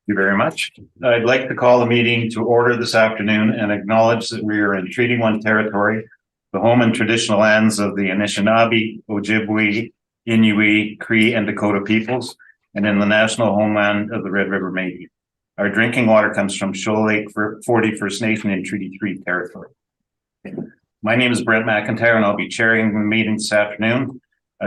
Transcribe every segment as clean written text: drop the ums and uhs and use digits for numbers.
you very much. I'd like to call the meeting to order this afternoon and acknowledge that we are in Treaty 1 territory, the home and traditional lands of the Anishinaabe, Ojibwe, Inuit, Cree, and Dakota peoples, and in the national homeland of the Red River Métis. Our drinking water comes from Shoal Lake 40 First Nation in Treaty 3 territory. My name is Brent McIntyre, and I'll be chairing the meeting this afternoon.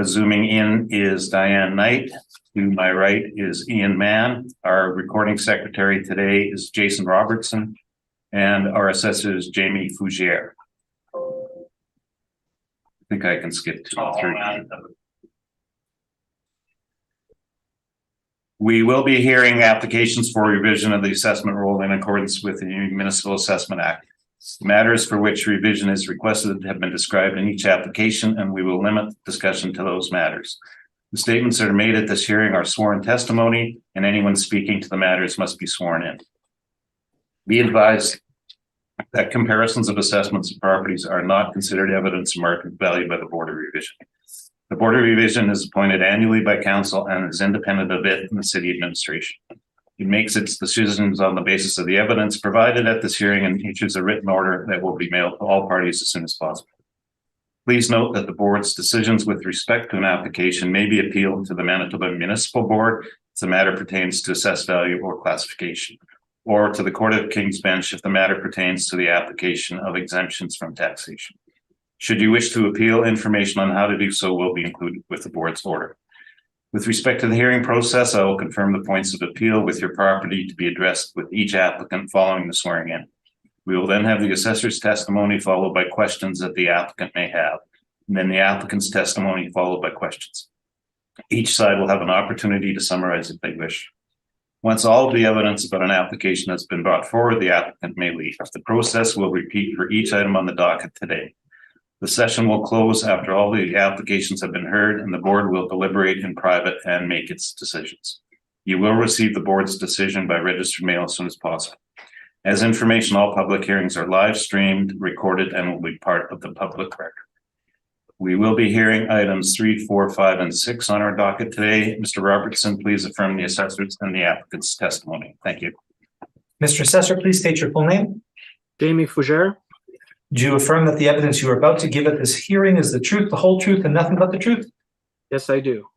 Zooming in is Diane Knight. To my right is Ian Mann. Our recording secretary today is Jason Robertson, and our assessor is Jamie Fougere. I think I can skip through. We will be hearing applications for revision of the assessment roll in accordance with the Municipal Assessment Act. Matters for which revision is requested have been described in each application, and we will limit discussion to those matters. The statements that are made at this hearing are sworn testimony, and anyone speaking to the matters must be sworn in. Be advised that comparisons of assessments of properties are not considered evidence of market value by the Board of Revision. The Board of Revision is appointed annually by Council and is independent of it and the City Administration. It makes its decisions on the basis of the evidence provided at this hearing and issues a written order that will be mailed to all parties as soon as possible. Please note that the board's decisions with respect to an application may be appealed to the Manitoba Municipal Board if the matter pertains to assessed value or classification, or to the Court of King's Bench if the matter pertains to the application of exemptions from taxation. Should you wish to appeal, information on how to do so will be included with the board's order. With respect to the hearing process, I will confirm the points of appeal with your property to be addressed with each applicant following the swearing in. We will then have the assessor's testimony followed by questions that the applicant may have, and then the applicant's testimony followed by questions. Each side will have an opportunity to summarize if they wish. Once all of the evidence about an application has been brought forward, the applicant may leave. The process will repeat for each item on the docket today. The session will close after all the applications have been heard, and the board will deliberate in private and make its decisions. You will receive the board's decision by registered mail as soon as possible. As information, all public hearings are live streamed, recorded, and will be part of the public record. We will be hearing items 3, 4, 5, and 6 on our docket today. Mr. Robertson, please affirm the assessor's and the applicant's testimony. Thank you. Mr. Assessor, please state your full name. Jamie Fougere. Do you affirm that the evidence you are about to give at this hearing is the truth, the whole truth, and nothing but the truth? Yes, I do.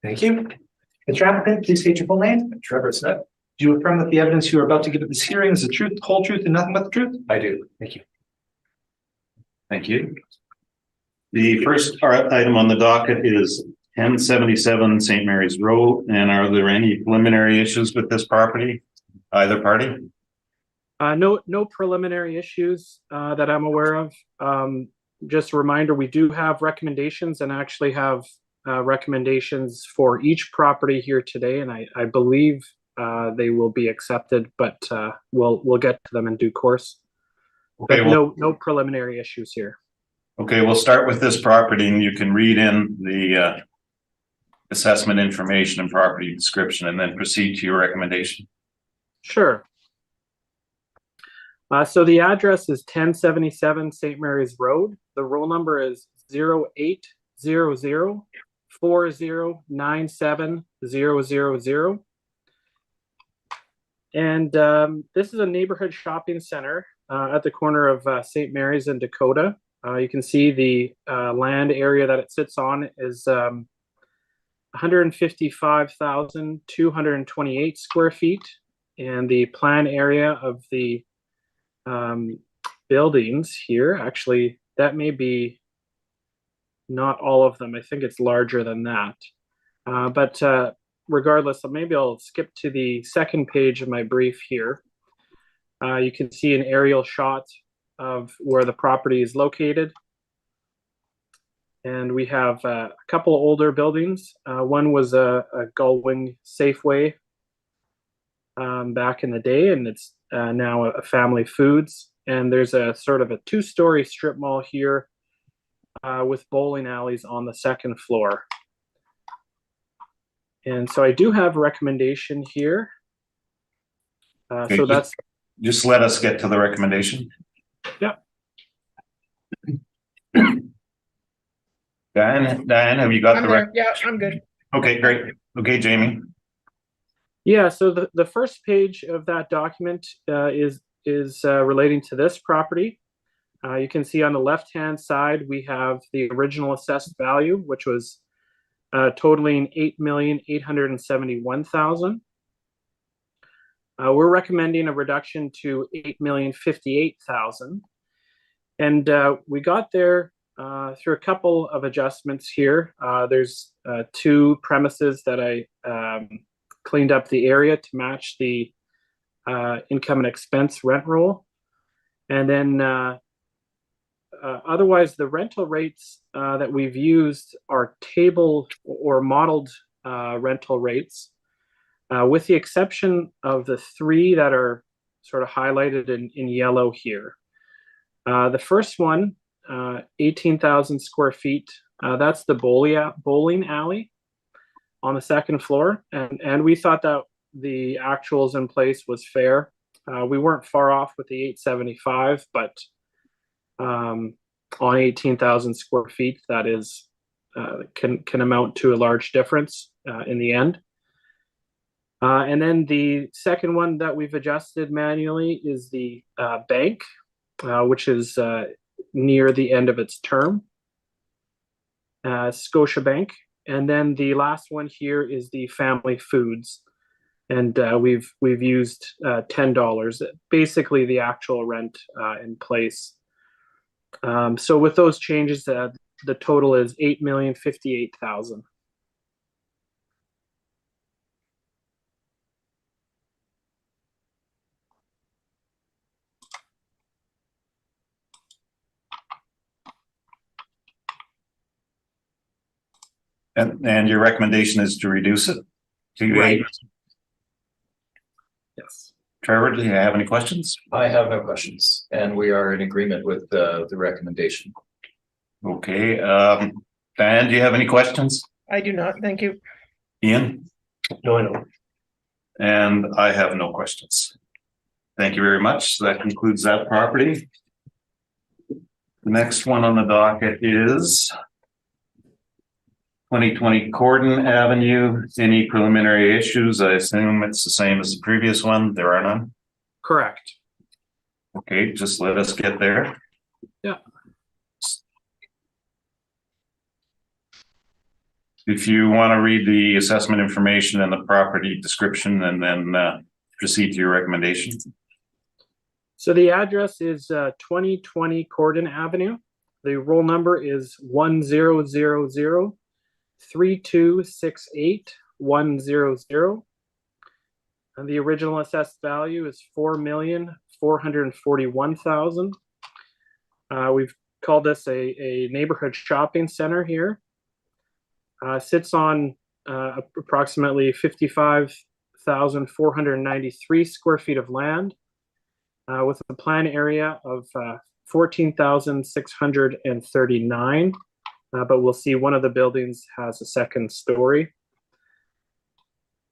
Thank you. Mr. Applicant, please state your full name. Trevor Smith. Do you affirm that the evidence you are about to give at this hearing is the truth, the whole truth, and nothing but the truth? I do. Thank you. Thank you. The first item on the docket is 1077 St. Mary's Road. And are there any preliminary issues with this property, either party? No preliminary issues that I'm aware of. Just a reminder, we do have recommendations and actually have recommendations for each property here today. And I believe they will be accepted, but we'll get to them in due course. Okay, but no preliminary issues here. Okay, we'll start with this property, and you can read in the assessment information and property description, and then proceed to your recommendation. Sure. So the address is 1077 St. Mary's Road. The roll number is 0800409700. And this is a neighborhood shopping center at the corner of St. Mary's and Dakota. You can see the land area that it sits on is 155,228 square feet. And the plan area of the buildings here, actually, that may be not all of them. I think it's larger than that. But regardless, maybe I'll skip to the second page of my brief here. You can see an aerial shot of where the property is located. And we have a couple of older buildings. One was a Gullwing Safeway back in the day, and it's now a Family Foods. And there's a sort of a 2-story strip mall here with bowling alleys on the second floor. And so I do have a recommendation here. Okay, so that's just let us get to the recommendation. Yeah. Diane, have you got the Yeah, I'm good. Okay, great. Okay, Jamie. Yeah, so the first page of that document is relating to this property. You can see on the left-hand side, we have the original assessed value, which was totaling $8,871,000. We're recommending a reduction to $8,058,000. And we got there through a couple of adjustments here. There's two premises that I cleaned up the area to match the income and expense rent roll. And then otherwise, the rental rates that we've used are table or modeled rental rates, with the exception of the three that are sort of highlighted in yellow here. The first one, 18,000 square feet, that's the bowling alley on the second floor. And we thought that the actuals in place was fair. We weren't far off with the 875, but on 18,000 square feet, that is can amount to a large difference in the end. And then the second one that we've adjusted manually is the bank, which is near the end of its term, Scotiabank. And then the last one here is the family foods, and we've used $10, basically the actual rent in place. So with those changes, the total is $8,058,000. And your recommendation is to reduce it to Right. 8? Yes. Trevor, do you have any questions? I have no questions, and we are in agreement with the recommendation. Okay, Diane, do you have any questions? I do not, thank you. Ian? No, I don't. And I have no questions. Thank you very much. That concludes that property. The next one on the docket is 2020 Corden Avenue. Any preliminary issues? I assume it's the same as the previous one. There are none. Correct. Okay, just let us get there. Yeah. If you want to read the assessment information and the property description and then proceed to your recommendation. So the address is 2020 Corden Avenue. The roll number is 1000-3268-100. And the original assessed value is $4,441,000. We've called this a neighborhood shopping center here. Sits on approximately 55,493 square feet of land, with a plan area of 14,639. But we'll see one of the buildings has a second story.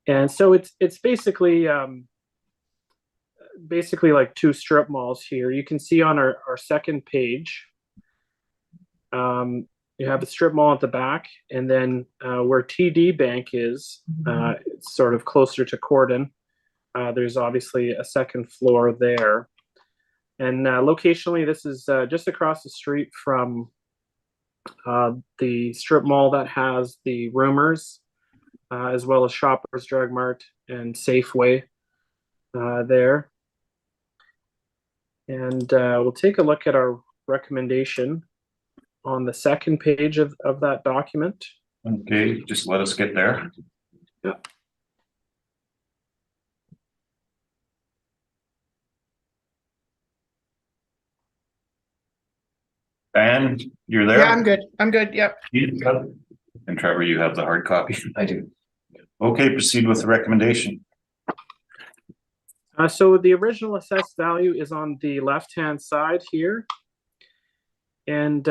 And so it's basically like two strip malls here. You can see on our second page, you have a strip mall at the back, and then where TD Bank is, it's sort of closer to Corden. There's obviously a second floor there. And locationally, this is just across the street from the strip mall that has the Roomers, as well as Shoppers Drug Mart and Safeway there. And we'll take a look at our recommendation on the second page of that document. Okay, just let us get there. Yeah. And you're there? Yeah, I'm good. I'm good. Yep. And Trevor, you have the hard copy. I do. Okay, proceed with the recommendation. So the original assessed value is on the left-hand side here. And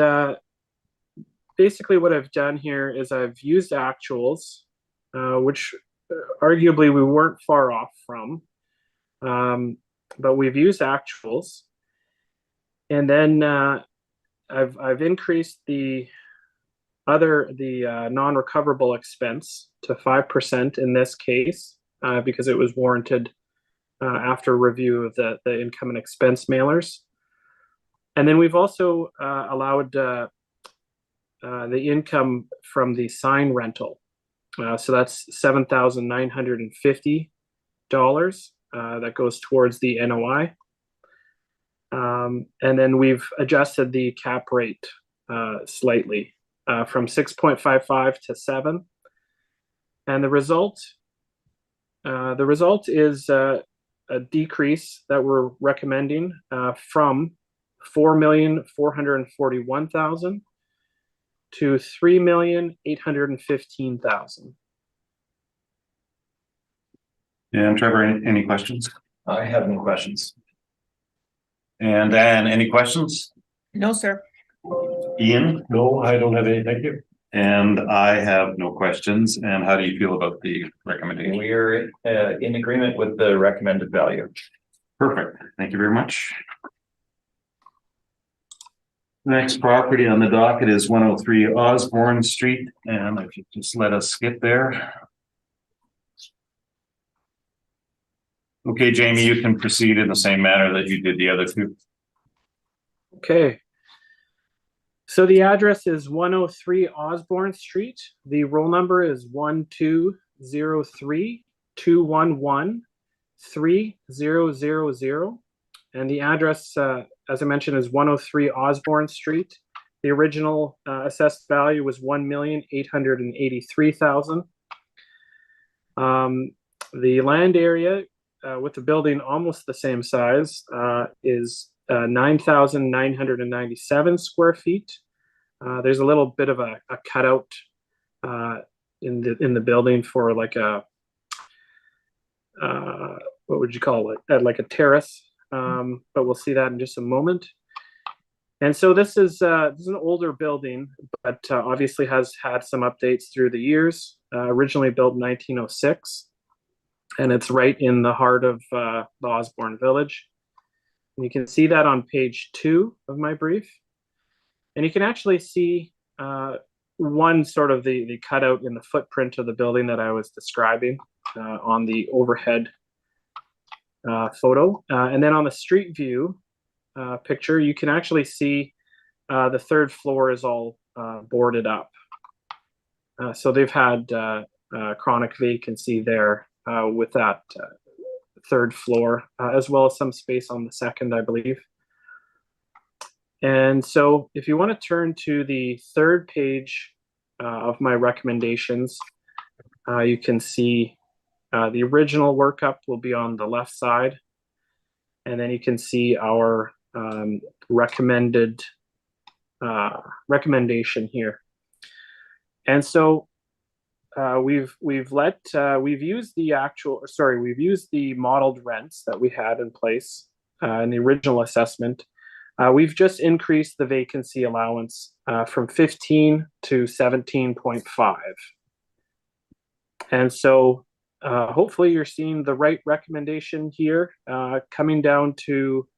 basically what I've done here is I've used actuals, which arguably we weren't far off from, but we've used actuals. And then I've increased the non-recoverable expense to 5% in this case. because it was warranted after review of the income and expense mailers. And then we've also allowed the income from the sign rental. So that's $7,950 that goes towards the NOI. And then we've adjusted the cap rate slightly from 6.55 to 7. And the result is a decrease that we're recommending from $4,441,000 to $3,815,000. And Trevor, any questions? I have no questions. And Dan, any questions? No, sir. Ian? No, I don't have any, thank you. And I have no questions. And how do you feel about the recommendation? We are in agreement with the recommended value. Perfect. Thank you very much. Next property on the docket is 103 Osborne Street. And if you just let us skip there. Okay, Jamie, you can proceed in the same manner that you did the other two. Okay. So the address is 103 Osborne Street. The roll number is 12032113000. And the address, as I mentioned, is 103 Osborne Street. The original assessed value was $1,883,000. The land area with the building almost the same size is 9,997 square feet. There's a little bit of a cutout in the building for like a what would you call it? Like a terrace, but we'll see that in just a moment. And so this is an older building, but obviously has had some updates through the years. Originally built in 1906, and it's right in the heart of the Osborne Village. And you can see that on page 2 of my brief. And you can actually see one sort of the cutout in the footprint of the building that I was describing on the overhead photo. And then on the street view picture, you can actually see the third floor is all boarded up. So they've had chronic vacancy there with that third floor, as well as some space on the second, I believe. And so if you want to turn to the third page of my recommendations, you can see the original workup will be on the left side. And then you can see our recommended recommendation here. And so we've used the modeled rents that we had in place in the original assessment. We've just increased the vacancy allowance from 15 to 17.5. And so hopefully you're seeing the right recommendation here, coming down to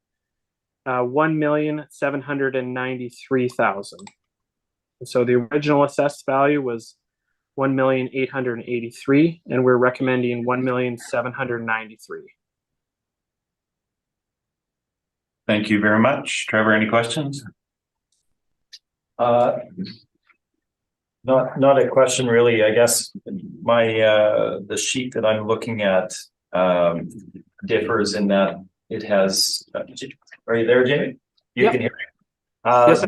$1,793,000. And so the original assessed value was $1,883,000, and we're recommending $1,793,000. Thank you very much. Trevor, any questions? Not a question really. I guess my the sheet that I'm looking at differs in that it has. Are you there, Jamie? You can hear me. Yes.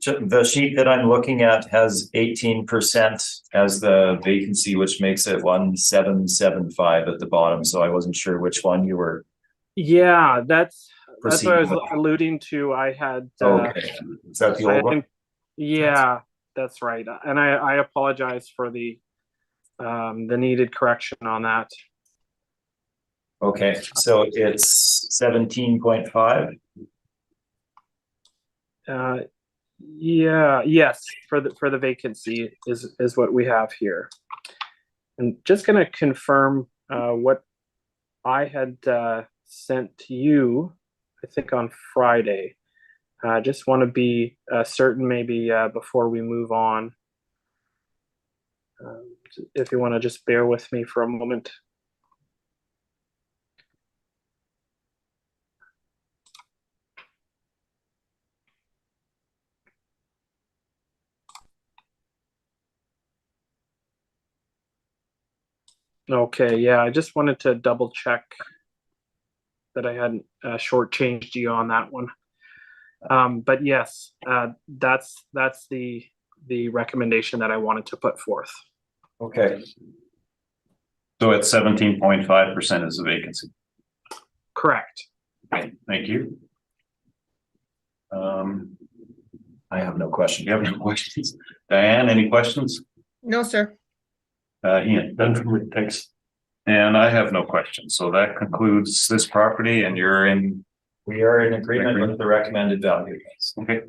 The sheet that I'm looking at has 18% as the vacancy, which makes it 1,775 at the bottom. So I wasn't sure which one you were. Yeah, that's what I was with. alluding to. I had Okay, is that the old one? Yeah, that's right. And I apologize for the needed correction on that. Okay, so it's 17.5. Yes, for the vacancy is what we have here. I'm just going to confirm what I had sent to you, I think on Friday. I just want to be certain maybe before we move on. If you want to just bear with me for a moment. Okay, yeah, I just wanted to double check that I hadn't shortchanged you on that one. But yes, that's the recommendation that I wanted to put forth. Okay, So at 17.5% is the vacancy. Correct. Okay, thank you. I have no question. You have no questions? Diane, any questions? No, sir. Ian? None from me, thanks. And I have no questions. So that concludes this property and you're in. We are in agreement with the recommended value. Okay.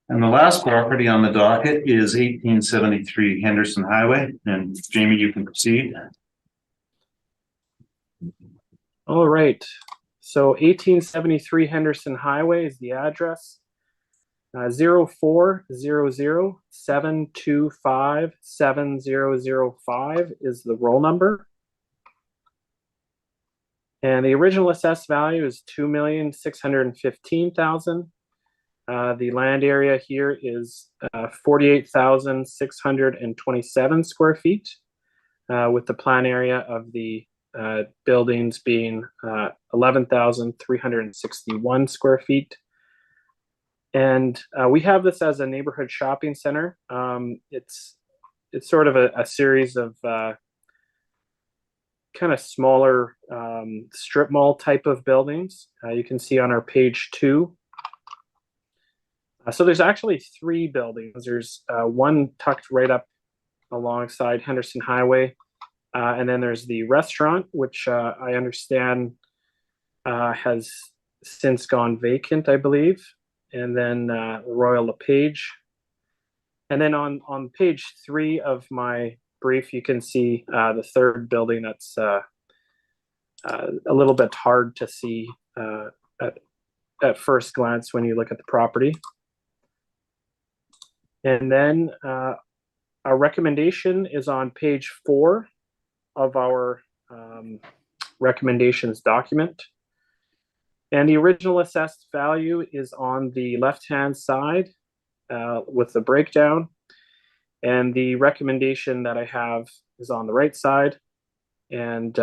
And the last property on the docket is 1873 Henderson Highway, and Jamie, you can proceed. All right. So 1873 Henderson Highway is the address. 040072570005 is the roll number. And the original assessed value is $2,615,000. The land area here is 48,627 square feet, with the plan area of the buildings being 11,361 square feet. And we have this as a neighborhood shopping center. It's sort of a series of kind of smaller strip mall type of buildings. You can see on our page 2. So there's actually 3 buildings. There's one tucked right up alongside Henderson Highway. And then there's the restaurant, which I understand has since gone vacant, I believe. And then Royal LePage. And then on page 3 of my brief, you can see the 3rd building that's a little bit hard to see at first glance when you look at the property. And then our recommendation is on page 4 of our recommendations document. And the original assessed value is on the left-hand side with the breakdown. And the recommendation that I have is on the right side. And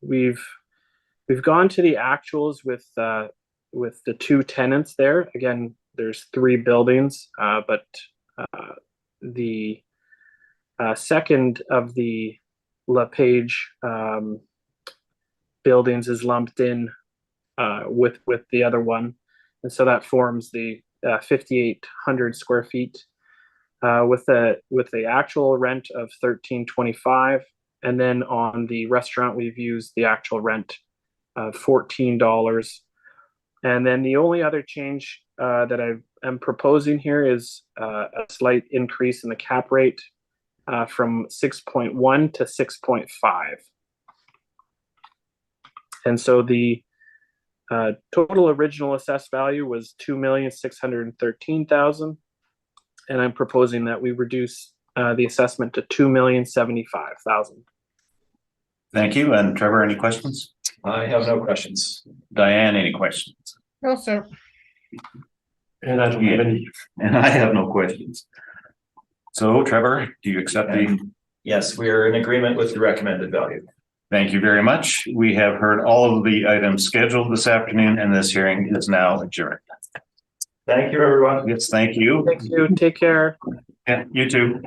we've gone to the actuals with the 2 tenants there. Again, there's 3 buildings, but the second of the LePage buildings is lumped in with the other one, and so that forms the 5,800 square feet with the actual rent of $13.25, and then on the restaurant we've used the actual rent of $14. And then the only other change that I am proposing here is a slight increase in the cap rate from 6.1 to 6.5. And so the total original assessed value was $2,613,000, and I'm proposing that we reduce the assessment to $2,075,000. Thank you. And Trevor, any questions? I have no questions. Diane, any questions? No, sir. And I don't have any. And I have no questions. So Trevor, do you accept the? Yes, we are in agreement with the recommended value. Thank you very much. We have heard all of the items scheduled this afternoon, and this hearing is now adjourned. Thank you, everyone. Yes, thank you. Thank you. Take care. And you too.